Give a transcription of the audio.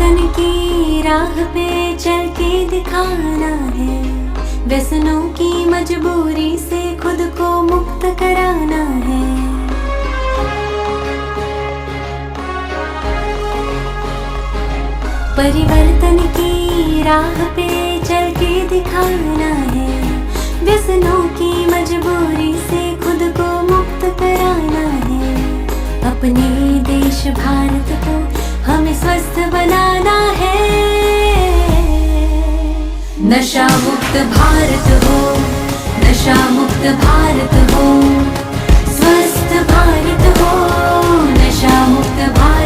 परिवर्तन की राह पे चल के दिखाना है, व्यसनों की मजबूरी से खुद को मुक्त कराना है। परिवर्तन की राह पे चल के दिखाना है, व्यसनों की मजबूरी से खुद को मुक्त कराना है। अपने देश भारत को हमें स्वस्थ बनाना है। नशा मुक्त भारत हो, नशा मुक्त भारत हो, स्वस्थ भारत हो, नशा मुक्त भारत